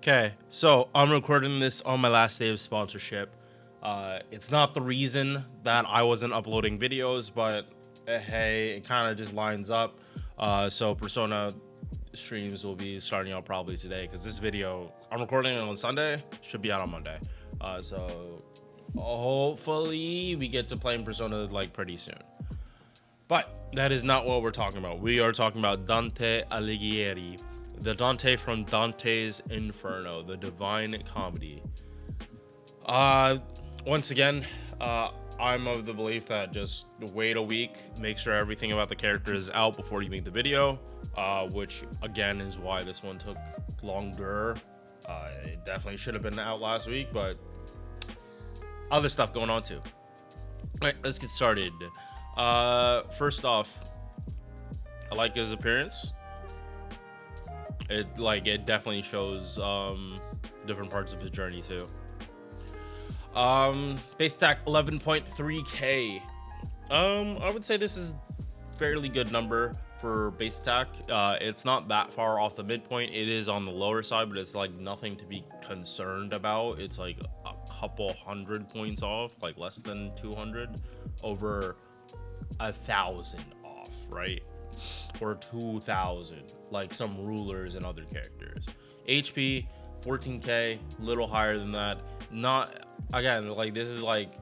Okay, so I'm recording this on my last day of sponsorship. It's not the reason that I wasn't uploading videos, but hey, it kind of just lines up. So Persona streams will be starting out probably today because this video I'm recording it on Sunday, should be out on Monday. So hopefully we get to playing Persona like pretty soon. But that is not what we're talking about. We are talking about Dante Alighieri, the Dante from Dante's Inferno, the Divine Comedy. Once again, I'm of the belief that just wait a week, make sure everything about the character is out before you make the video, which again is why this one took longer. It definitely should have been out last week, but other stuff going on too. All right, let's get started. First off, I like his appearance. It definitely shows different parts of his journey too. Base attack 11.3k. I would say this is fairly good number for base attack. It's not that far off the midpoint. It is on the lower side, but it's like nothing to be concerned about. It's like a couple hundred points off, like less than 200 over 1,000 off, right? Or 2,000, like some rulers and other characters. HP 14k, little higher than that. Not, again, like this is like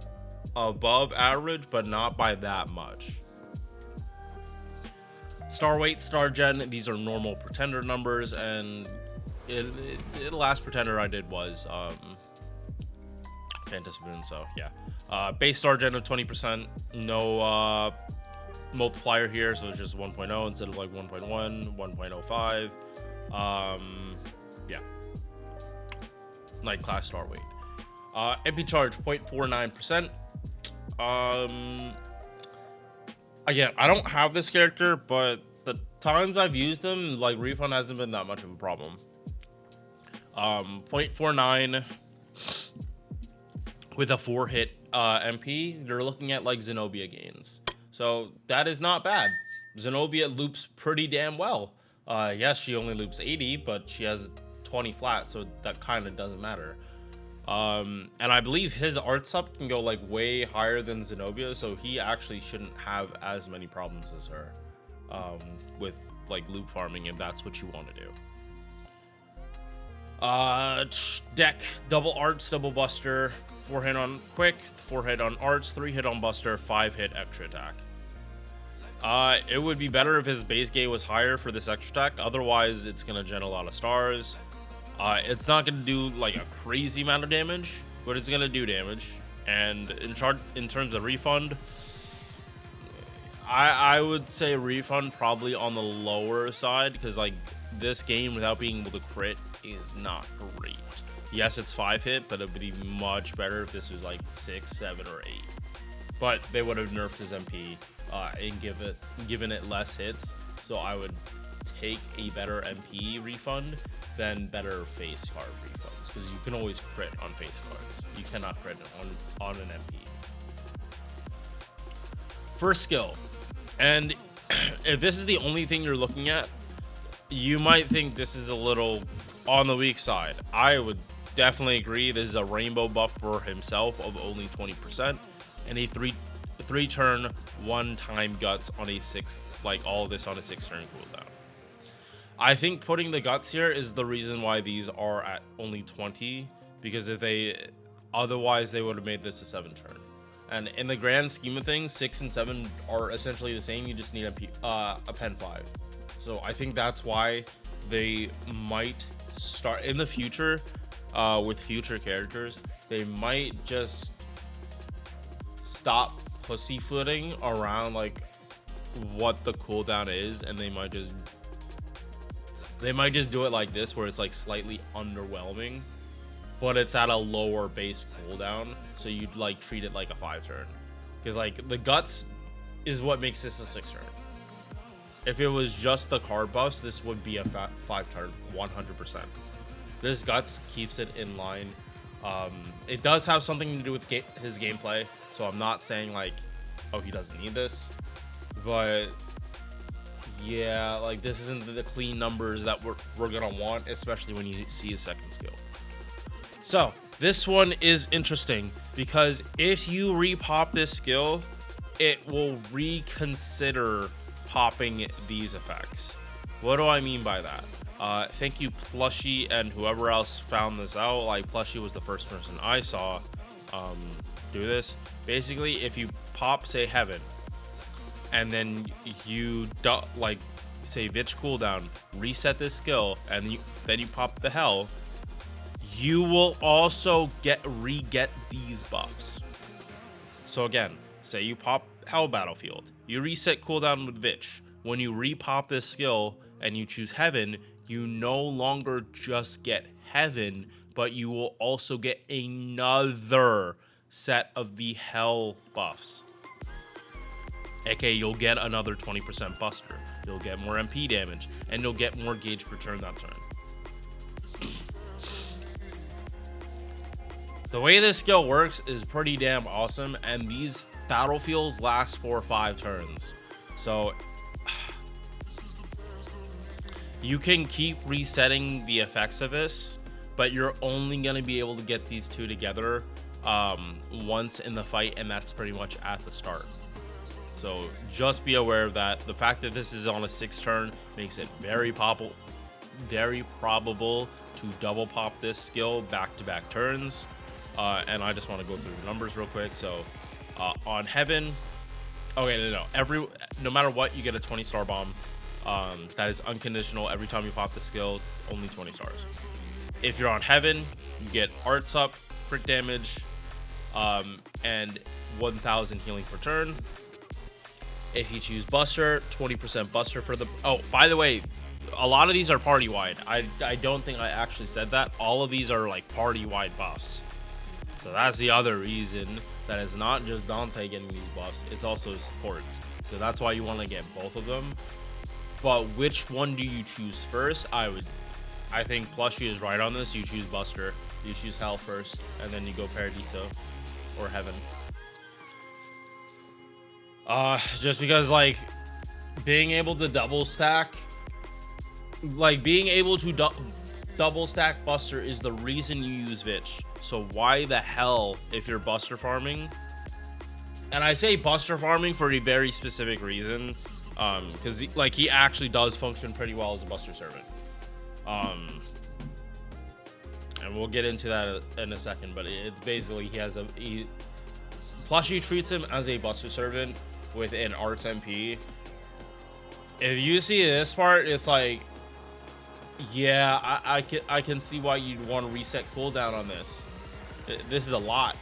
above average, but not by that much. Star weight, star gen, these are normal pretender numbers, and the last pretender I did was Phantasm Moon, so yeah. Base star gen of 20%, no multiplier here, so it's just 1.0 instead of like 1.1, 1.05. Yeah, night class star weight. MP charge 0.49%. Again, I don't have this character, but the times I've used them, like refund hasn't been that much of a problem. 0.49 with a 4-hit MP, you're looking at like Zenobia gains. So that is not bad. Zenobia loops pretty damn well. Yes, she only loops 80, but she has 20 flat, so that kind of doesn't matter. And I believe his art sub can go like way higher than Zenobia, so he actually shouldn't have as many problems as her with like loop farming, if that's what you want to do. Deck, double arts, double buster, 4-hit on quick, 4-hit on arts, 3-hit on buster, 5-hit extra attack. It would be better if his base gate was higher for this extra attack. Otherwise, it's gonna gen a lot of stars. It's not gonna do like a crazy amount of damage, but it's gonna do damage. And in terms of refund, I would say refund probably on the lower side, because like this game without being able to crit is not great. Yes, it's 5-hit, but it would be much better if this was like 6, 7, or 8. But they would have nerfed his MP and given it less hits. So I would take a better MP refund than better face card refunds, because you can always crit on face cards. You cannot crit on an MP. First skill, and if this is the only thing you're looking at, you might think this is a little on the weak side. I would definitely agree. This is a rainbow buff for himself of only 20%, and a three turn 1-time guts on a 6, like all this on a 6-turn cooldown. I think putting the guts here is the reason why these are at only 20, because otherwise they would have made this a 7-turn. And in the grand scheme of things, 6 and 7 are essentially the same. You just need a pen 5. So I think that's why they might start in the future with future characters. They might just stop pussyfooting around like what the cooldown is, and they might just do it like this, where it's like slightly underwhelming, but it's at a lower base cooldown, so you'd like treat it like a 5-turn, because like the guts is what makes this a 6-turn. If it was just the card buffs, this would be a 5-turn 100%. This guts keeps it in line. It does have something to do with his gameplay, so I'm not saying like, oh, he doesn't need this, but yeah, like this isn't the clean numbers that we're gonna want, especially when you see a second skill. So this one is interesting because if you repop this skill, it will reconsider popping these effects. What do I mean by that? Thank you, Plushie, and whoever else found this out. Like, Plushie was the first person I saw do this. Basically, if you pop, say, Heaven, and then you like, say, Vitch cooldown, reset this skill, and then you pop the Hell, you will also re-get these buffs. So again, say you pop Hell Battlefield, you reset cooldown with Vitch. When you repop this skill and you choose Heaven, you no longer just get Heaven, but you will also get another set of the Hell buffs. aka you'll get another 20% buster, you'll get more MP damage, and you'll get more gauge per turn that turn. The way this skill works is pretty damn awesome, and these battlefields last for 5 turns. So you can keep resetting the effects of this, but you're only going to be able to get these two together once in the fight, and that's pretty much at the start. So just be aware of that. The fact that this is on a 6 turn makes it very probable to double pop this skill back-to-back turns. And I just want to go through the numbers real quick. So on Heaven, okay, no matter what, you get a 20 star bomb. That is unconditional. Every time you pop the skill, only 20 stars. If you're on Heaven, you get arts up, crit damage, and 1000 healing per turn. If you choose Buster, 20% Buster for the... Oh, by the way, a lot of these are party-wide. I don't think I actually said that. All of these are like party-wide buffs. So that's the other reason that it's not just Dante getting these buffs, it's also supports. So that's why you want to get both of them. But which one do you choose first? I think Plushie is right on this. You choose Buster, you choose Hell first, and then you go Paradiso or Heaven. Just because, like, being able to double stack, double stack Buster is the reason you use Vitch. So why the hell, if you're Buster farming, and I say Buster farming for a very specific reason, because he actually does function pretty well as a Buster servant, and we'll get into that in a second. But it's basically Plushie treats him as a Buster servant with an arts MP. If you see this part, it's like, yeah, I can see why you'd want to reset cooldown on this. This is a lot.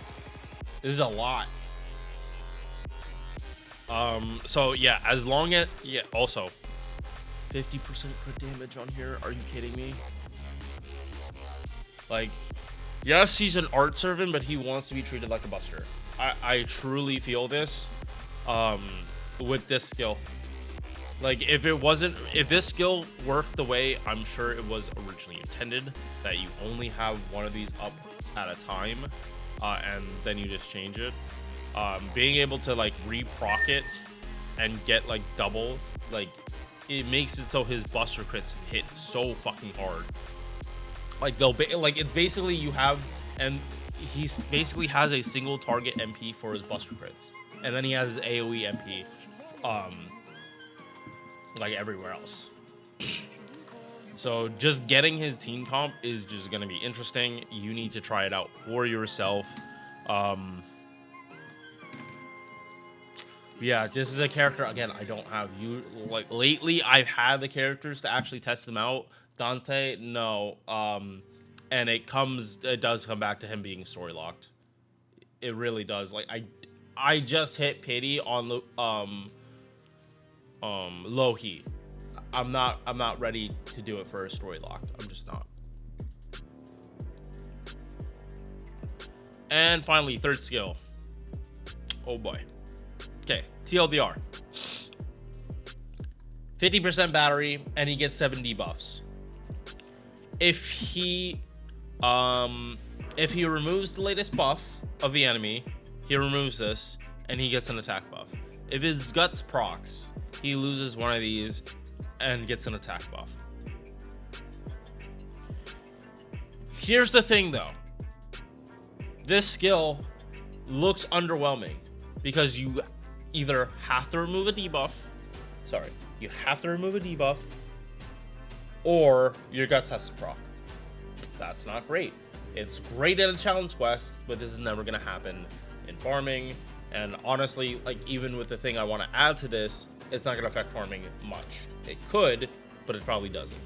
So yeah, as long as, yeah, also 50% crit damage on here. Are you kidding me? Like, yes, he's an art servant, but he wants to be treated like a Buster. I truly feel this with this skill. Like, if this skill worked the way I'm sure it was originally intended, that you only have one of these up at a time, and then you just change it, being able to like re-proc it and get like double, like, it makes it so his Buster crits hit so fucking hard. Like, it's basically you have, and he basically has a single target MP for his Buster crits, and then he has his AoE MP like everywhere else. So just getting his team comp is just going to be interesting. You need to try it out for yourself. Yeah, this is a character, again, I don't have you, like, lately I've had the characters to actually test them out. Dante, no. And it does come back to him being story locked. It really does. Like, I just hit pity on the low heat. I'm not ready to do it for a story locked. I'm just not. And finally, third skill. Oh boy. Okay, TLDR. 50% battery, and he gets 7 debuffs. If he removes the latest buff of the enemy, he removes this, and he gets an attack buff. If his guts procs, he loses one of these, and gets an attack buff. Here's the thing though. This skill looks underwhelming because you either have to remove a debuff, or your guts has to proc. That's not great. It's great at a challenge quest, but this is never gonna happen in farming. And honestly, like even with the thing I want to add to this, it's not gonna affect farming much. It could, but it probably doesn't.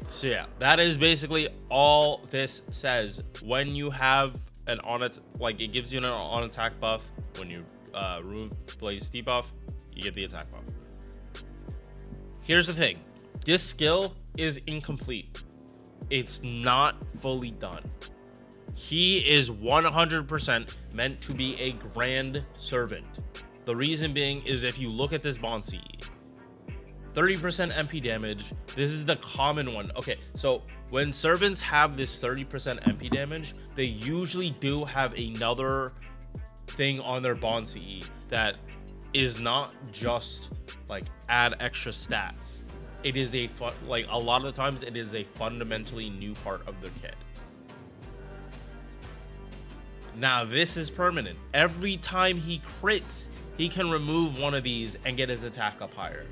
So yeah, that is basically all this says. When you have an it gives you an on attack buff. When you remove Blaze debuff, you get the attack buff. Here's the thing, this skill is incomplete. It's not fully done. He is 100% meant to be a grand servant. The reason being is if you look at this bond CE, 30% MP damage. This is the common one. Okay, so when servants have this 30% MP damage, they usually do have another thing on their bond CE that is not just like add extra stats. It is a a lot of the times it is a fundamentally new part of their kit. Now this is permanent. Every time he crits, he can remove one of these and get his attack up higher.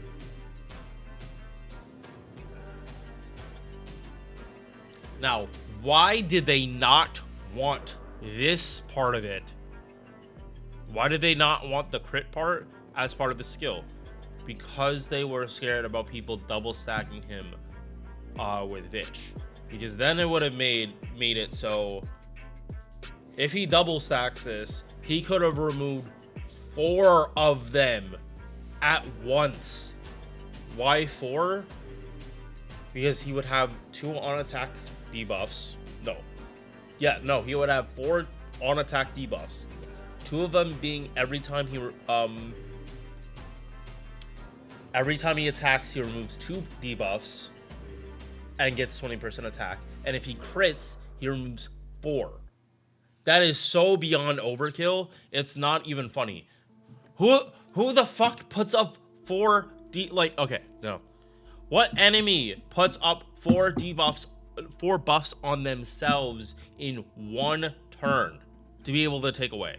Now, why did they not want this part of it? Why did they not want the crit part as part of the skill? Because they were scared about people double stacking him with Vitch. Because then it would have made it so if he double stacks this, he could have removed 4 of them at once. Why 4? Because he would have 2 on attack debuffs. He would have 4 on attack debuffs. 2 of them being every time he attacks, he removes 2 debuffs and gets 20% attack. And if he crits, he removes 4. That is so beyond overkill. It's not even funny. Who the fuck puts up 4 What enemy puts up 4 debuffs, 4 buffs on themselves in 1 turn to be able to take away?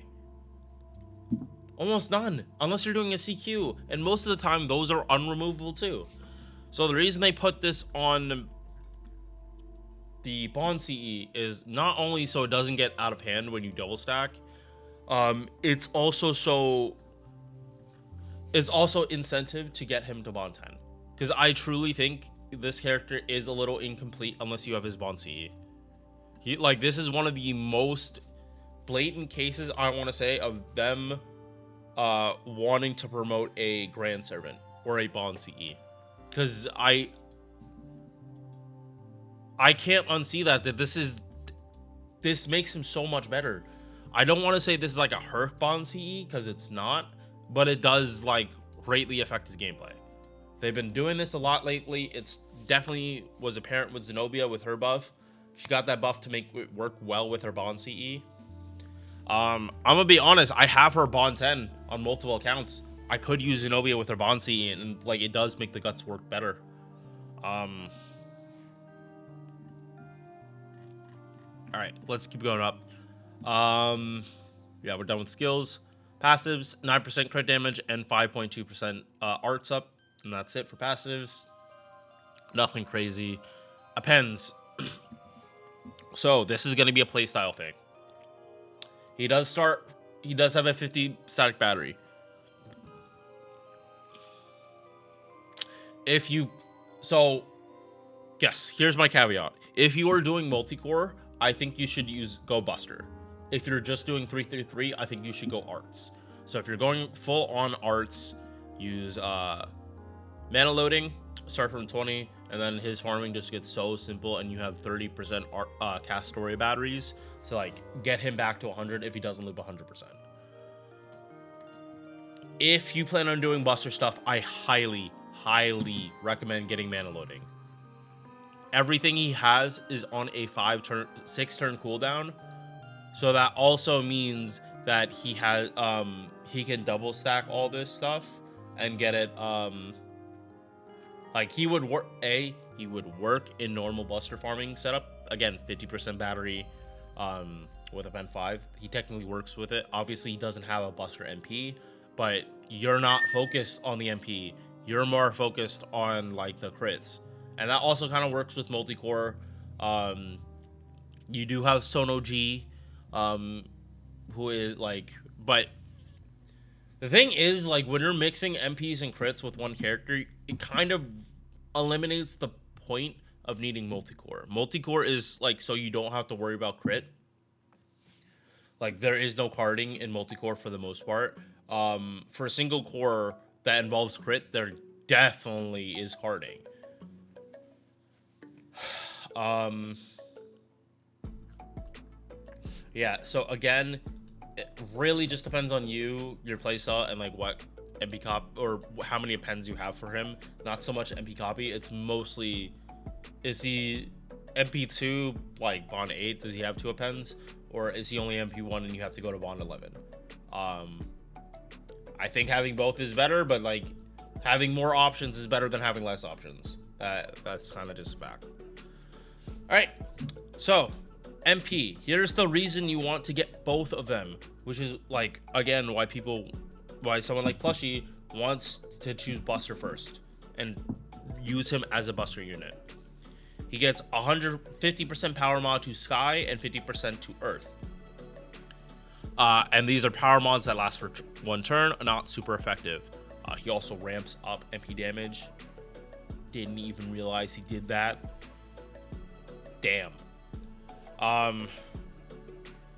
Almost none, unless you're doing a CQ, and most of the time those are unremovable too. So the reason they put this on the bond CE is not only so it doesn't get out of hand when you double stack, it's also incentive to get him to bond 10. Because I truly think this character is a little incomplete unless you have his bond CE. This is one of the most blatant cases, I want to say, of them wanting to promote a grand servant or a bond CE. Because I can't unsee that this makes him so much better. I don't want to say this is like a Herc bond CE because it's not, but it does greatly affect his gameplay. They've been doing this a lot lately. It's definitely was apparent with Zenobia with her buff. She got that buff to make it work well with her bond CE. I'm gonna be honest, I have her bond 10 on multiple accounts. I could use Zenobia with her bond CE and it does make the guts work better. Alright, let's keep going up. Yeah, we're done with skills. Passives, 9% crit damage and 5.2% arts up. And that's it for passives. Nothing crazy. Appends. So, this is going to be a playstyle thing. He does have a 50 static battery. Yes, here's my caveat. If you are doing multi-core, I think you should go Buster. If you're just doing 333, I think you should go Arts. So if you're going full on Arts, use mana loading, start from 20, and then his farming just gets so simple, and you have 30% cast story batteries to get him back to 100 if he doesn't loop 100%. If you plan on doing Buster stuff, I highly recommend getting mana loading. Everything he has is on a 6 turn cooldown, so that also means that he can double stack all this stuff and get it Like he would work. He would work in normal Buster farming setup. Again, 50% battery, with a Pen 5. He technically works with it. Obviously, he doesn't have a Buster MP, but you're not focused on the MP. You're more focused on like the crits, and that also kind of works with multi-core. You do have Sono G, who is like, but the thing is, like, when you're mixing MPs and crits with one character, it kind of eliminates the point of needing multi-core. Multi-core is like so you don't have to worry about crit. Like there is no carding in multi-core for the most part. For a single core that involves crit, there definitely is carding. Yeah, so again, it really just depends on you, your playstyle, and like what MP copy or how many pens you have for him. Not so much MP copy. It's mostly, is he MP2 like bond 8? Does he have 2 pens, or is he only MP1 and you have to go to bond 11? I think having both is better, but like having more options is better than having less options. That's kind of just a fact. All right, so MP, here's the reason you want to get both of them, which is like, again, why someone like Plushie wants to choose Buster first and use him as a Buster unit. He gets 150% power mod to Sky and 50% to Earth. And these are power mods that last for one turn, not super effective. He also ramps up MP damage. Didn't even realize he did that. Damn.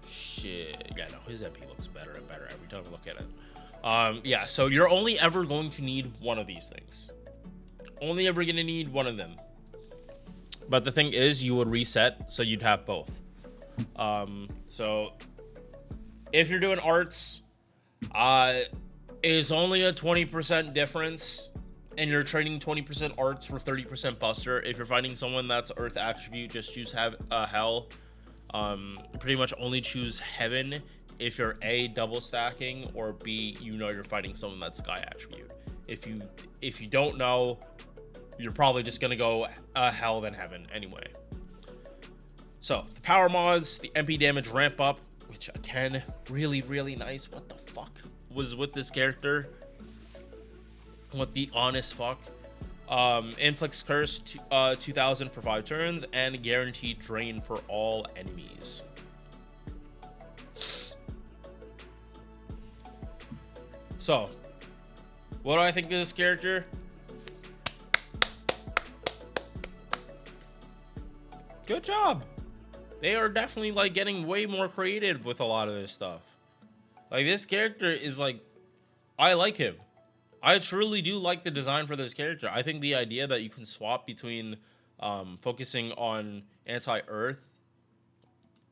Shit. Yeah, no, his MP looks better and better every time I look at it. Yeah, so you're only ever going to need one of these things. Only ever going to need one of them. But the thing is, you would reset, so you'd have both. So if you're doing arts, it's only a 20% difference, and you're trading 20% arts for 30% Buster. If you're fighting someone that's Earth attribute, just choose Hell. Pretty much only choose Heaven if you're A, double stacking, or B, you're fighting someone that's Sky attribute. If you don't know, you're probably just gonna go Hell then Heaven anyway. So the power mods, the MP damage ramp up, which again, really, really nice. What the fuck was with this character? What the honest fuck? Inflicts Curse 2000 for 5 turns and guaranteed drain for all enemies. So, what do I think of this character? Good job. They are definitely like getting way more creative with a lot of this stuff. Like this character is like, I like him. I truly do like the design for this character. I think the idea that you can swap between focusing on anti-Earth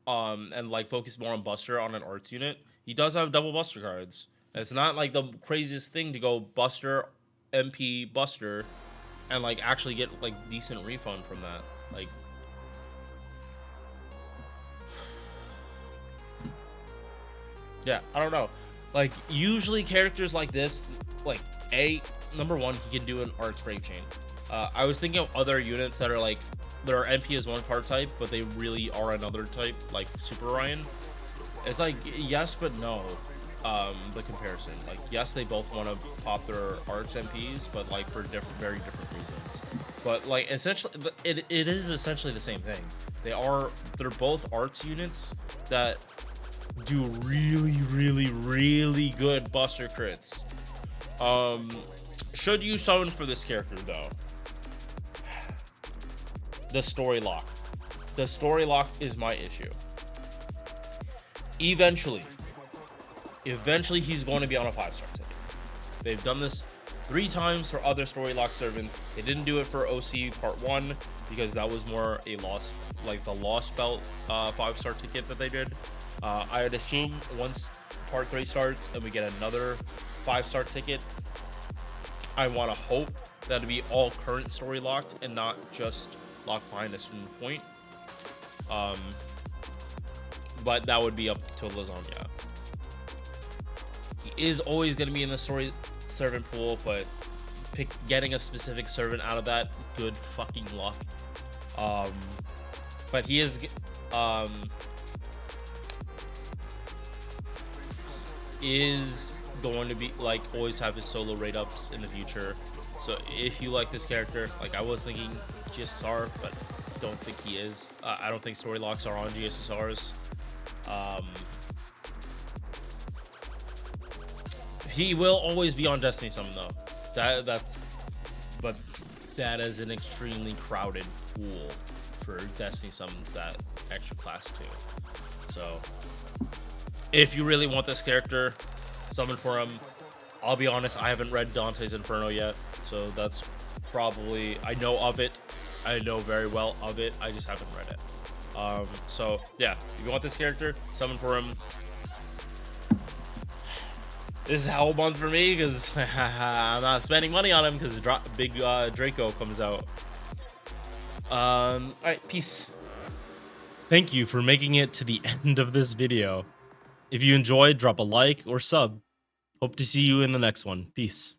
and like focus more on Buster on an arts unit. He does have double Buster cards. It's not like the craziest thing to go Buster, MP, Buster, and like actually get like decent refund from that. Like, yeah, I don't know. Like usually characters like this, like number one, he can do an arts break chain. I was thinking of other units that are like, their MP is one card type, but they really are another type, like Super Ryan. It's like yes, but no. The comparison, like yes, they both want to pop their arts MPs, but like for very different reasons. But like essentially, it is essentially the same thing. They're both arts units that do really, really, really good Buster crits. Should you summon for this character though? The story lock. The story lock is my issue. Eventually he's going to be on a 5-star ticket. They've done this 3 times for other story lock servants. They didn't do it for OC Part 1 because that was more a lost, like the Lost Belt 5-star ticket that they did. I'd assume once Part 3 starts and we get another 5-star ticket, I want to hope that it'll be all current story locked and not just locked behind a certain point. But that would be up to Lasagna. He is always going to be in the story servant pool, but getting a specific servant out of that, good fucking luck. But he is going to be like always have his solo rate ups in the future. So if you like this character, like I was thinking GSSR, but don't think he is. I don't think story locks are on GSSRs. He will always be on Destiny Summon though. But that is an extremely crowded pool for Destiny Summons, that extra class 2. So if you really want this character, summon for him. I'll be honest, I haven't read Dante's Inferno yet, so that's probably, I know of it. I know very well of it. I just haven't read it. So yeah, if you want this character, summon for him. This is Hell Month for me because I'm not spending money on him because big Draco comes out. All right, peace. Thank you for making it to the end of this video. If you enjoyed, drop a like or sub. Hope to see you in the next one. Peace.